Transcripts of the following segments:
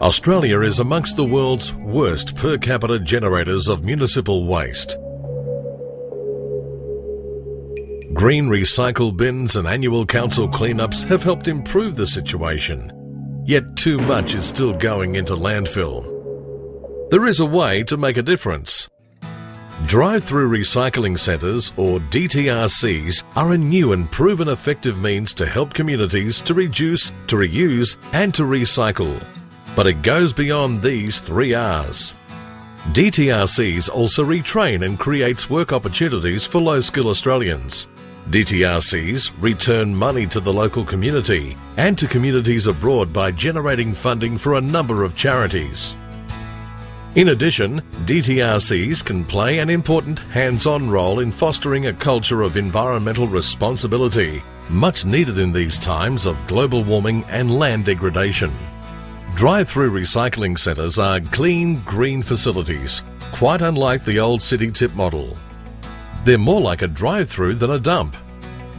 Australia is amongst the world's worst per capita generators of municipal waste. Green recycle bins and annual council cleanups have helped improve the situation, yet too much is still going into landfill. There is a way to make a difference. Drive-through recycling centres, or DTRCs, are a new and proven effective means to help communities to reduce, to reuse and to recycle. But it goes beyond these 3 R's. DTRCs also retrain and creates work opportunities for low-skill Australians. DTRCs return money to the local community and to communities abroad by generating funding for a number of charities. In addition, DTRCs can play an important hands-on role in fostering a culture of environmental responsibility, much needed in these times of global warming and land degradation. Drive-through recycling centres are clean, green facilities, quite unlike the old city tip model. They're more like a drive-through than a dump.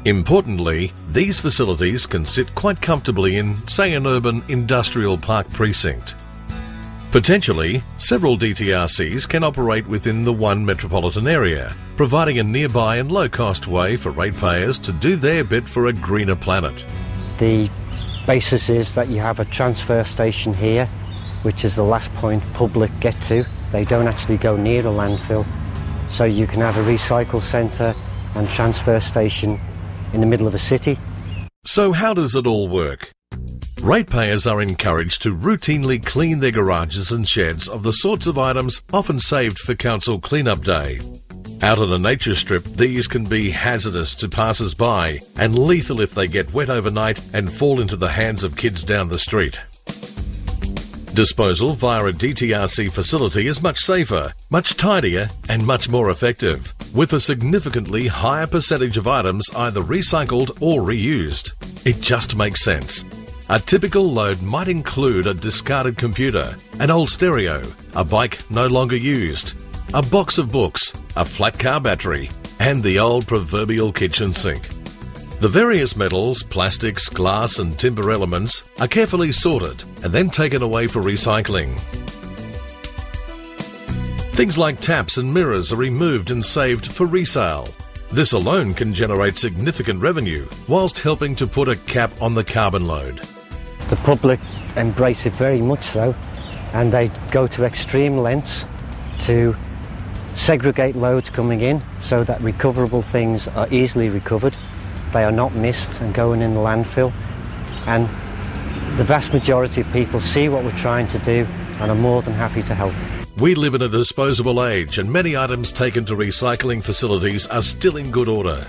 Importantly, these facilities can sit quite comfortably in, say, an urban industrial park precinct. Potentially, several DTRCs can operate within the one metropolitan area, providing a nearby and low-cost way for ratepayers to do their bit for a greener planet. The basis is that you have a transfer station here, which is the last point public get to. They don't actually go near a landfill. So you can have a recycle centre and transfer station in the middle of a city. So how does it all work? Ratepayers are encouraged to routinely clean their garages and sheds of the sorts of items often saved for council clean-up day. Out on a nature strip, these can be hazardous to passers-by and lethal if they get wet overnight and fall into the hands of kids down the street. Disposal via a DTRC facility is much safer, much tidier and much more effective, with a significantly higher percentage of items either recycled or reused. It just makes sense. A typical load might include a discarded computer, an old stereo, a bike no longer used, a box of books, a flat car battery, and the old proverbial kitchen sink. The various metals, plastics, glass and timber elements are carefully sorted and then taken away for recycling. Things like taps and mirrors are removed and saved for resale. This alone can generate significant revenue whilst helping to put a cap on the carbon load. The public embrace it very much so, and they go to extreme lengths to segregate loads coming in so that recoverable things are easily recovered. They are not missed and going in the landfill, and the vast majority of people see what we're trying to do and are more than happy to help. We live in a disposable age and many items taken to recycling facilities are still in good order.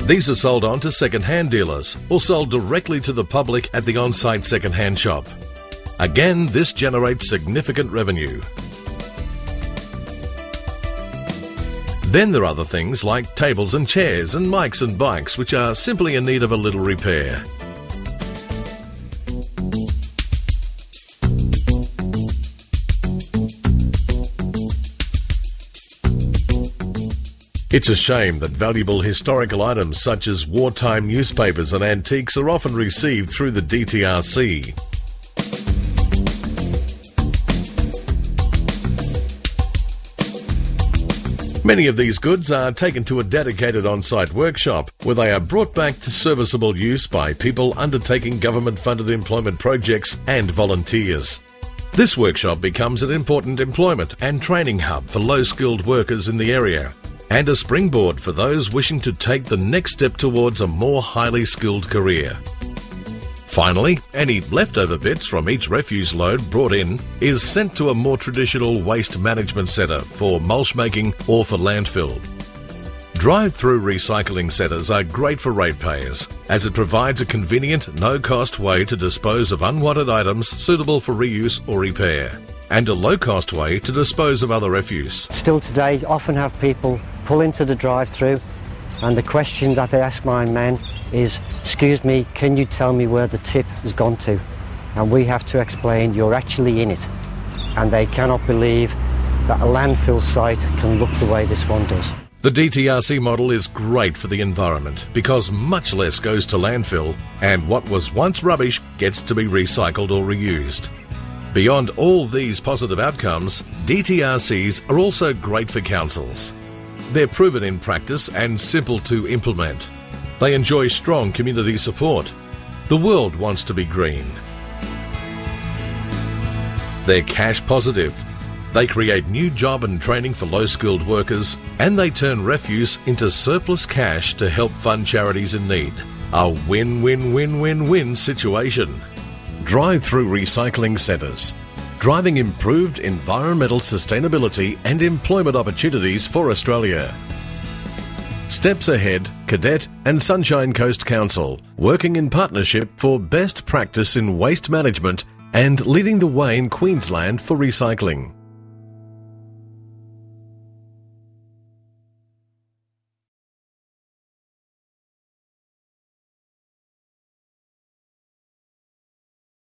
These are sold on to second-hand dealers or sold directly to the public at the on-site second-hand shop. Again, this generates significant revenue. Then there are other things like tables and chairs and mics and bikes which are simply in need of a little repair. It's a shame that valuable historical items such as wartime newspapers and antiques are often received through the DTRC. Many of these goods are taken to a dedicated on-site workshop where they are brought back to serviceable use by people undertaking government-funded employment projects and volunteers. This workshop becomes an important employment and training hub for low-skilled workers in the area, and a springboard for those wishing to take the next step towards a more highly skilled career. Finally, any leftover bits from each refuse load brought in is sent to a more traditional waste management centre for mulch making or for landfill. Drive-through recycling centres are great for ratepayers as it provides a convenient, no-cost way to dispose of unwanted items suitable for reuse or repair, and a low-cost way to dispose of other refuse. Still today, often have people pull into the drive-through and the question that they ask my men is, excuse me, can you tell me where the tip has gone to? And we have to explain you're actually in it. And they cannot believe that a landfill site can look the way this one does. The DTRC model is great for the environment because much less goes to landfill and what was once rubbish gets to be recycled or reused. Beyond all these positive outcomes, DTRCs are also great for councils. They're proven in practice and simple to implement. They enjoy strong community support. The world wants to be green. They're cash positive. They create new job and training for low-skilled workers, and they turn refuse into surplus cash to help fund charities in need. A win-win-win-win-win situation. Drive-through recycling centres, driving improved environmental sustainability and employment opportunities for Australia. Steps Ahead, CADET and Sunshine Coast Council, working in partnership for best practice in waste management and leading the way in Queensland for recycling.